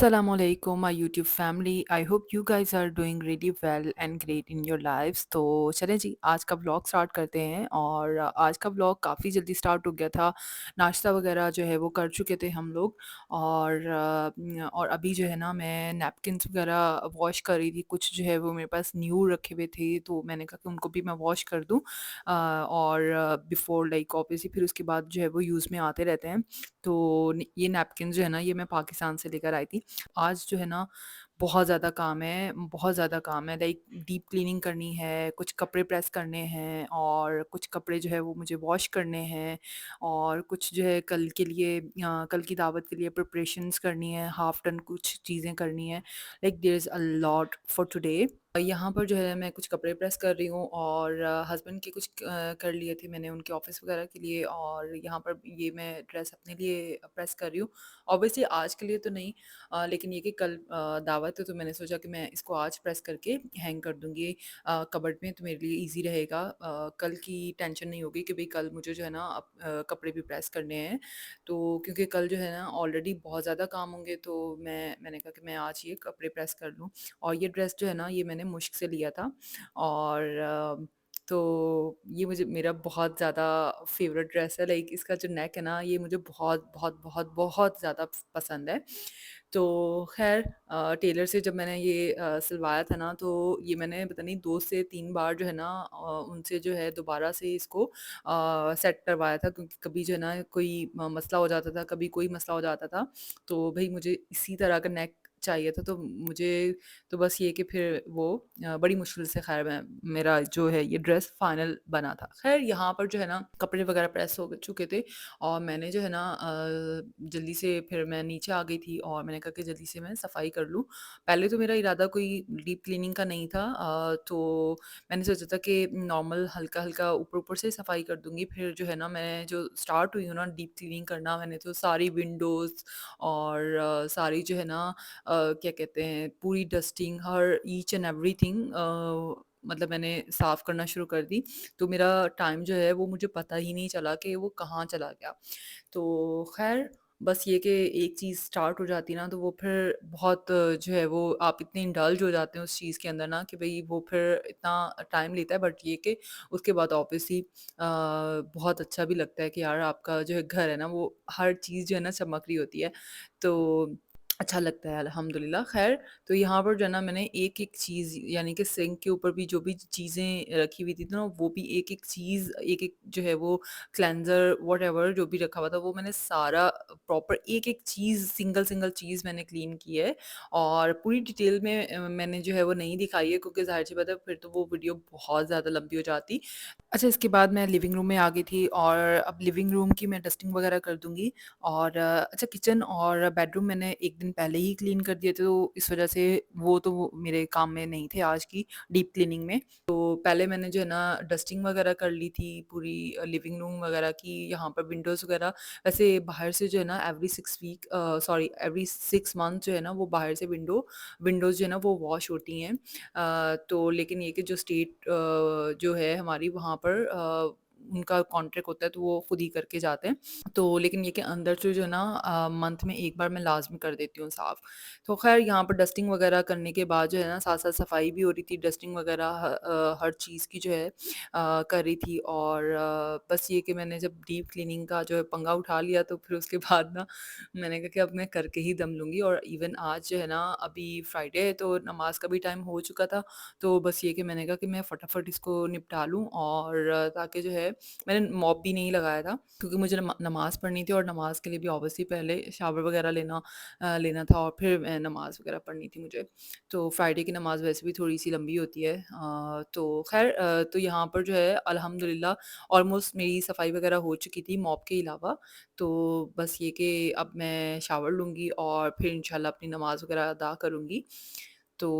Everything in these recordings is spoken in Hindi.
Assalamualaikum, my YouTube family. I hope you guys are doing really well and great in your lives. तो चलें जी, आज का व्लॉग स्टार्ट करते हैं और आज का व्लॉग काफ़ी जल्दी स्टार्ट हो गया था। नाश्ता वगैरह जो है वो कर चुके थे हम लोग और और अभी जो है ना मैं नैपकिन्स वगैरह वॉश कर रही थी। कुछ जो है वो मेरे पास न्यू रखे हुए थे तो मैंने कहा कि उनको भी मैं वॉश कर दूँ और बिफ़ोर लाइक ऑब्वियसली फिर उसके बाद जो है वो यूज़ में आते रहते हैं। तो ये नैपकिन्स जो है ना ये मैं पाकिस्तान से लेकर आई थी। आज जो है ना बहुत ज़्यादा काम है लाइक डीप क्लीनिंग करनी है, कुछ कपड़े प्रेस करने हैं और कुछ कपड़े जो है वो मुझे वॉश करने हैं और कुछ जो है कल के लिए कल की दावत के लिए प्रिपरेशंस करनी है, हाफ़ डन कुछ चीज़ें करनी है। Like there is a lot for today. यहाँ पर जो है मैं कुछ कपड़े प्रेस कर रही हूँ और हस्बैंड के कुछ कर लिए थे मैंने उनके ऑफ़िस वगैरह के लिए और यहाँ पर ये मैं ड्रेस अपने लिए प्रेस कर रही हूँ। ऑब्वियसली आज के लिए तो नहीं लेकिन ये कि कल दावत है तो मैंने सोचा कि मैं इसको आज प्रेस करके हैंग कर दूँगी कबर्ड में तो मेरे लिए ईज़ी रहेगा। कल की टेंशन नहीं होगी कि भई कल मुझे जो है ना कपड़े भी प्रेस करने हैं। तो क्योंकि कल जो है ना ऑलरेडी बहुत ज़्यादा काम होंगे तो मैंने कहा कि मैं आज ये कपड़े प्रेस कर लूँ। और ये ड्रेस जो है ना ये मैंने मुश्क से लिया था और तो ये मुझे मेरा बहुत ज़्यादा फ़ेवरेट ड्रेस है लाइक इसका जो नेक है ना ये मुझे बहुत, बहुत, बहुत, बहुत ज़्यादा पसंद है। तो ख़ैर टेलर से जब मैंने ये सिलवाया था ना तो ये मैंने पता नहीं 2 से 3 बार जो है ना उनसे जो है दोबारा से इसको सेट करवाया था क्योंकि कभी जो है ना कोई मसला हो जाता था, कभी कोई मसला हो जाता था। तो भई मुझे इसी तरह का नेक चाहिए था तो मुझे तो बस ये कि फिर वो बड़ी मुश्किल से ख़ैर मैं मेरा जो है ये ड्रेस फाइनल बना था। ख़ैर यहाँ पर जो है ना कपड़े वग़ैरह प्रेस हो चुके थे और मैंने जो है ना जल्दी से फिर मैं नीचे आ गई थी और मैंने कहा कि जल्दी से मैं सफाई कर लूँ। पहले तो मेरा इरादा कोई डीप क्लीनिंग का नहीं था तो मैंने सोचा था कि नॉर्मल हल्का-हल्का ऊपर-ऊपर से सफाई कर दूँगी। फिर जो है ना मैं जो स्टार्ट हुई हूँ ना डीप क्लीनिंग करना मैंने तो सारी विंडोज़ और सारी जो है ना क्या कहते हैं पूरी dusting her each and everything मतलब मैंने साफ़ करना शुरू कर दी। तो मेरा टाइम जो है वो मुझे पता ही नहीं चला कि वो कहाँ चला गया। तो ख़ैर बस ये कि एक चीज़ स्टार्ट हो जाती है ना तो वो फिर बहुत जो है वो आप इतने इंडल्ज हो जाते हैं उस चीज़ के अंदर ना कि भई वो फिर इतना टाइम लेता है बट ये कि उसके बाद ऑब्वियसली बहुत अच्छा भी लगता है कि यार आपका जो है घर है ना वो हर चीज़ जो है ना चमक रही होती है। तो अच्छा लगता है अल्हम्दुलिल्लाह। ख़ैर तो यहाँ पर जो है ना मैंने एक-एक चीज़ यानी कि सिंक के ऊपर भी जो भी चीज़ें रखी हुई थी ना वो भी एक-एक चीज़ एक-एक जो है वो क्लेंज़र व्हाटएवर जो भी रखा हुआ था वो मैंने सारा प्रॉपर एक-एक चीज़ सिंगल-सिंगल चीज़ मैंने क्लीन की है और पूरी डिटेल में मैंने जो है वो नहीं दिखाई है क्योंकि ज़ाहिर-सी बात है फिर तो वो वीडियो बहुत ज़्यादा लंबी हो जाती। अच्छा इसके बाद मैं लिविंग रूम में आ गई थी और अब लिविंग रूम की मैं डस्टिंग वगैरह कर दूँगी और अच्छा किचन और बेडरूम मैंने 1 दिन पहले ही क्लीन कर दिए थे तो इस वज़ह से वो मेरे काम में नहीं थे आज की डीप क्लीनिंग में। तो पहले मैंने जो है ना डस्टिंग वगैरह कर ली थी पूरी लिविंग रूम वगैरह की, यहाँ पर विंडोज़ वगैरह वैसे बाहर से जो है ना एवरी 6 मंथ जो है ना वो बाहर से विंडोज़ जो है ना वो वॉश होती हैं। तो लेकिन ये कि जो स्टेट जो है हमारी वहाँ पर उनका कॉन्ट्रैक्ट होता है तो वो खुद ही करके जाते हैं। तो लेकिन ये कि अंदर से जो है ना मंथ में 1 बार मैं लाज़मी कर देती हूँ साफ़। तो ख़ैर यहाँ पर डस्टिंग वग़ैरह करने के बाद जो है ना साथ-साथ सफाई भी हो रही थी, डस्टिंग वग़ैरह हर चीज़ की जो है कर रही थी और बस ये कि मैंने जब डीप क्लीनिंग का जो है पंगा उठा लिया तो फिर उसके बाद ना मैंने कहा कि अब मैं करके ही दम लूँगी और इवन आज जो है ना अभी फ्राइडे है तो नमाज़ का भी टाइम हो चुका था। तो बस ये कि मैंने कहा कि मैं फटाफट इसको निपटा लूँ और ताकि जो है मैंने मॉप भी नहीं लगाया था क्योंकि मुझे नमाज़ पढ़नी थी और नमाज़ के लिए भी ऑब्वियसली पहले शावर वगैरह लेना था और फिर नमाज़ वगैरह पढ़नी थी मुझे। तो फ्राइडे की नमाज़ वैसे भी थोड़ी-सी लंबी होती है तो ख़ैर तो यहाँ पर जो है अल्हम्दुलिल्लाह ऑलमोस्ट मेरी सफाई वगैरह हो चुकी थी मॉप के अलावा। तो बस ये कि अब मैं शावर लूँगी और फिर इंशाल्लाह अपनी नमाज़ वगैरह अदा करूँगी। तो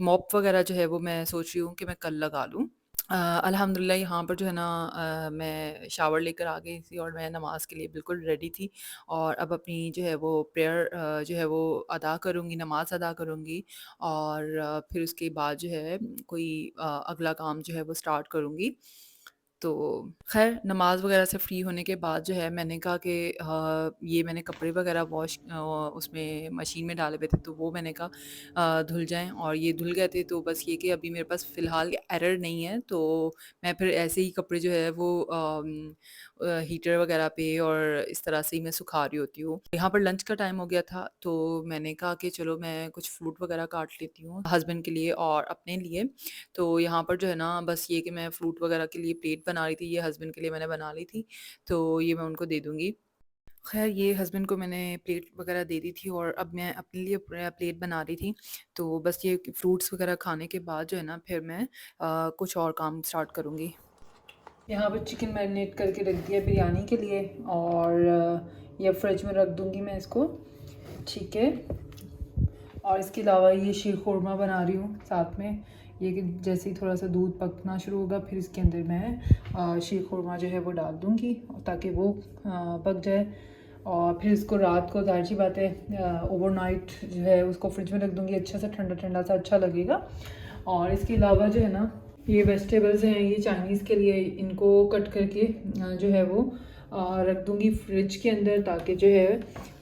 मॉप वगैरह जो है वो मैं सोच रही हूँ कि मैं कल लगा लूँ। अल्हम्दुलिल्लाह यहाँ पर जो है ना मैं शावर लेकर आ गई थी और मैं नमाज़ के लिए बिल्कुल रेडी थी और अब अपनी जो है वो प्रेयर जो है वो अदा करूँगी, नमाज़ अदा करूँगी और फिर उसके बाद जो है कोई अगला काम जो है वो स्टार्ट करूँगी। तो ख़ैर नमाज़ वग़ैरह से फ्री होने के बाद जो है मैंने कहा कि ये मैंने कपड़े वग़ैरह उसमें मशीन में डाले हुए थे तो वो मैंने कहा धुल जाएँ और ये धुल गए थे तो बस ये कि अभी मेरे पास फ़िलहाल एरर नहीं है तो मैं फिर ऐसे ही कपड़े जो है वो हीटर वग़ैरह पे और इस तरह से ही मैं सुखा रही होती हूँ। यहाँ पर लंच का टाइम हो गया था तो मैंने कहा कि चलो मैं कुछ फ्रूट वग़ैरह काट लेती हूँ हस्बैंड के लिए और अपने लिए। तो यहाँ पर जो है ना बस ये कि मैं फ्रूट वगैरह के लिए प्लेट बना रही थी, ये हस्बैंड के लिए मैंने बना ली थी, तो ये मैं उनको दे दूँगी। ख़ैर ये हस्बैंड को मैंने प्लेट वगैरह दे दी थी और अब मैं अपने लिए प्लेट बना रही थी। तो बस ये फ्रूट्स वगैरह खाने के बाद जो है ना फिर मैं कुछ और काम स्टार्ट करूँगी। यहाँ पे चिकन मैरिनेट करके रख दिया बिरयानी के लिए और ये फ्रिज में रख दूँगी मैं इसको, ठीक है। और इसके अलावा ये शीर खुरमा बना रही हूँ साथ में, ये कि जैसे ही थोड़ा सा दूध पकना शुरू होगा फिर इसके अंदर मैं शीर खुरमा जो है वो डाल दूँगी ताकि वो पक जाए। और फिर इसको रात को ज़ाहिर सी बात है ओवरनाइट जो है उसको फ्रिज में रख दूँगी, अच्छा सा ठंडा ठंडा सा अच्छा लगेगा। और इसके अलावा जो है ना ये वेजिटेबल्स हैं ये चाइनीज़ के लिए, इनको कट करके जो है वो रख दूँगी फ्रिज के अंदर ताकि जो है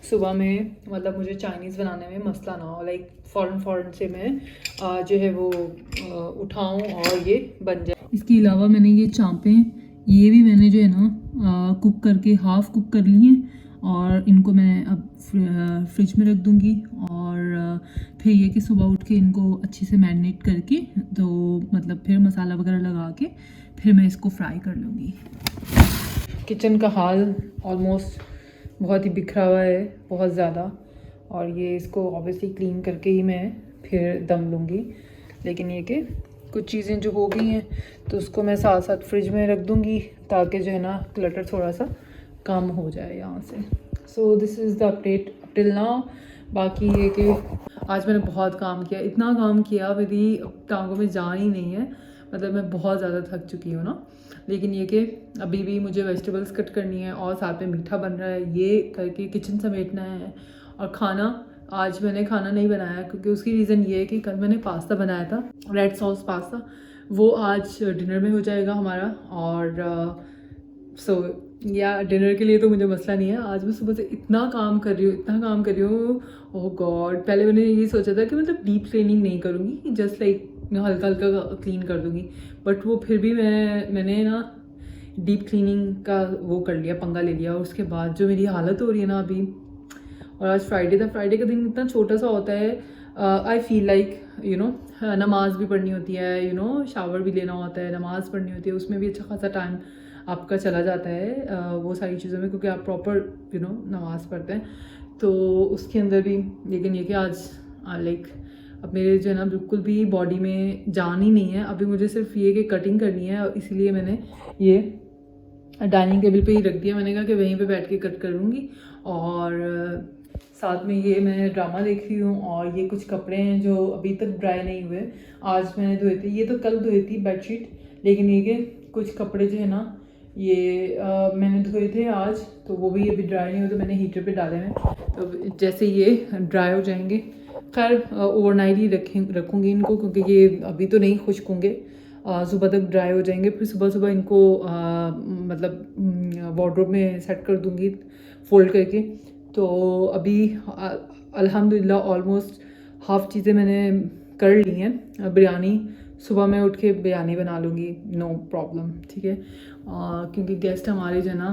सुबह में मतलब मुझे चाइनीज़ बनाने में मसला ना हो, लाइक फ़ौरन से मैं जो है वो उठाऊँ और ये बन जाए। इसके अलावा मैंने ये चाँपें ये भी मैंने जो है ना कुक करके हाफ़ कुक कर ली हैं और इनको मैं अब फ्रिज में रख दूँगी। और फिर ये कि सुबह उठ के इनको अच्छे से मैरिनेट करके तो मतलब फिर मसाला वगैरह लगा के फिर मैं इसको फ्राई कर लूँगी। किचन का हाल ऑलमोस्ट बहुत ही बिखरा हुआ है, बहुत ज़्यादा, और ये इसको ऑब्वियसली क्लीन करके ही मैं फिर दम लूँगी। लेकिन ये कि कुछ चीज़ें जो हो गई हैं तो उसको मैं साथ साथ फ्रिज में रख दूँगी ताकि जो है ना क्लटर थोड़ा सा कम हो जाए यहाँ से। So this is the update till now. बाकी ये कि आज मैंने बहुत काम किया, इतना काम किया मेरी टांगों में जान ही नहीं है, मतलब मैं बहुत ज़्यादा थक चुकी हूँ ना। लेकिन ये कि अभी भी मुझे वेजिटेबल्स कट करनी है और साथ में मीठा बन रहा है, ये करके किचन समेटना है। और खाना आज मैंने खाना नहीं बनाया क्योंकि उसकी रीज़न ये है कि कल मैंने पास्ता बनाया था, रेड सॉस पास्ता, वो आज डिनर में हो जाएगा हमारा। और सो या डिनर के लिए तो मुझे मसला नहीं है। आज मैं सुबह से इतना काम कर रही हूँ, ओह गॉड। पहले मैंने ये सोचा था कि मतलब डीप क्लीनिंग नहीं करूँगी, जस्ट लाइक हल्का हल्का क्लीन कर दूँगी, बट वो फिर भी मैंने ना डीप क्लीनिंग का वो कर लिया, पंगा ले लिया। और उसके बाद जो मेरी हालत हो रही है ना अभी, और आज फ्राइडे था, फ्राइडे का दिन इतना छोटा सा होता है, I feel like you know नमाज़ भी पढ़नी होती है, यू नो शावर भी लेना होता है, नमाज़ पढ़नी होती है, उसमें भी अच्छा खासा टाइम आपका चला जाता है वो सारी चीज़ों में, क्योंकि आप प्रॉपर यू नो नमाज़ पढ़ते हैं तो उसके अंदर भी। लेकिन ये कि आज लाइक अब मेरे जो है ना बिल्कुल भी बॉडी में जान ही नहीं है, अभी मुझे सिर्फ ये कि कटिंग करनी है और इसीलिए मैंने ये डाइनिंग टेबल पे ही रख दिया। मैंने कहा कि वहीं पे बैठ के कट कर लूँगी। और साथ में ये मैं ड्रामा देख रही हूँ और ये कुछ कपड़े हैं जो अभी तक ड्राई नहीं हुए, आज मैंने धोए थे, ये तो कल धोई थी बेडशीट, लेकिन ये कि कुछ कपड़े जो है ना ये मैंने धोए थे आज, तो वो भी अभी ड्राई नहीं हुए तो मैंने हीटर पे डाले हैं। तो जैसे ये ड्राई हो जाएंगे, खैर ओवरनाइट ही रखूँगी इनको क्योंकि ये अभी तो नहीं खुश्क होंगे, सुबह तक ड्राई हो जाएंगे, फिर सुबह सुबह इनको मतलब वार्डरोब में सेट कर दूँगी फोल्ड करके। तो अभी अल्हम्दुलिल्लाह ऑलमोस्ट हाफ़ चीज़ें मैंने कर ली हैं। बिरयानी सुबह में उठ के बिरयानी बना लूँगी, नो प्रॉब्लम, ठीक है। क्योंकि गेस्ट हमारे जो है ना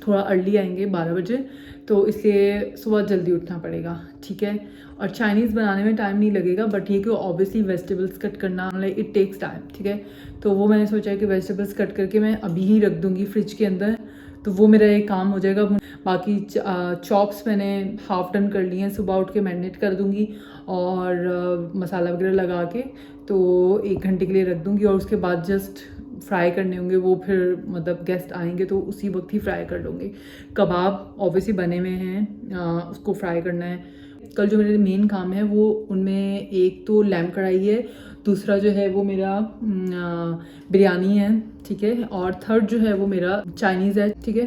थोड़ा अर्ली आएंगे 12 बजे, तो इसलिए सुबह जल्दी उठना पड़ेगा, ठीक है। और चाइनीज़ बनाने में टाइम नहीं लगेगा, बट ये कि ऑब्वियसली वेजिटेबल्स कट करना लाइक इट टेक्स टाइम, ठीक है। तो वो मैंने सोचा है कि वेजिटेबल्स कट करके मैं अभी ही रख दूँगी फ्रिज के अंदर, तो वो मेरा एक काम हो जाएगा। बाकी चॉप्स मैंने हाफ़ डन कर लिए हैं, सुबह उठ के मैरिनेट कर दूँगी और मसाला वगैरह लगा के तो 1 घंटे के लिए रख दूँगी। और उसके बाद जस्ट फ्राई करने होंगे, वो फिर मतलब गेस्ट आएंगे तो उसी वक्त ही फ्राई कर लूँगी। कबाब ऑब्वियसली बने हुए हैं, उसको फ्राई करना है। कल जो मेरे मेन काम है वो उनमें एक तो लैम्प कढ़ाई है, दूसरा जो है वो मेरा बिरयानी है, ठीक है, और थर्ड जो है वो मेरा चाइनीज़ है, ठीक है।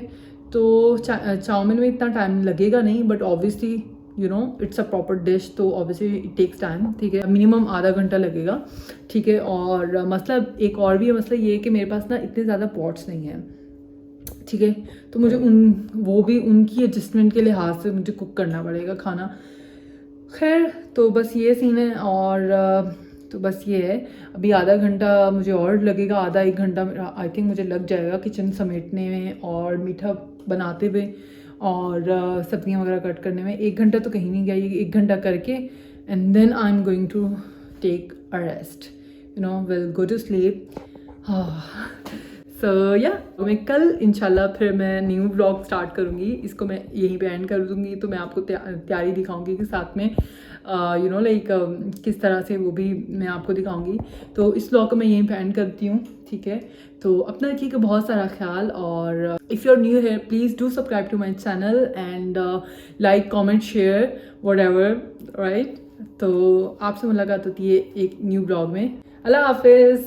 तो चाउमीन में इतना टाइम लगेगा नहीं, but obviously you know it's a proper dish, तो ऑब्वियसली इट टेक्स टाइम, ठीक है, मिनिमम आधा घंटा लगेगा, ठीक है। और मसला एक और भी है, मसला ये है कि मेरे पास ना इतने ज़्यादा पॉट्स नहीं हैं, ठीक है, तो मुझे वो भी उनकी एडजस्टमेंट के लिहाज से मुझे कुक करना पड़ेगा खाना। खैर तो बस ये सीन है, और तो बस ये है, अभी आधा घंटा मुझे और लगेगा, आधा एक घंटा आई थिंक मुझे लग जाएगा किचन समेटने में और मीठा बनाते हुए और सब्जियां वगैरह कट करने में। 1 घंटा तो कहीं नहीं गया, ये 1 घंटा करके and then I am going to take a rest, you know, will go to sleep. So या मैं कल इंशाल्लाह फिर मैं न्यू व्लॉग स्टार्ट करूँगी, इसको मैं यहीं पे एंड कर दूँगी, तो मैं आपको तैयारी दिखाऊँगी कि साथ में यू नो लाइक किस तरह से वो भी मैं आपको दिखाऊँगी। तो इस व्लॉग को मैं यहीं पे एंड करती हूँ, ठीक है। तो अपना रखिएगा बहुत सारा ख्याल, और if you are new here please do subscribe to my channel and like comment share whatever, right. तो आपसे मुलाकात होती है एक न्यू ब्लॉग में। अल्लाह हाफिज़।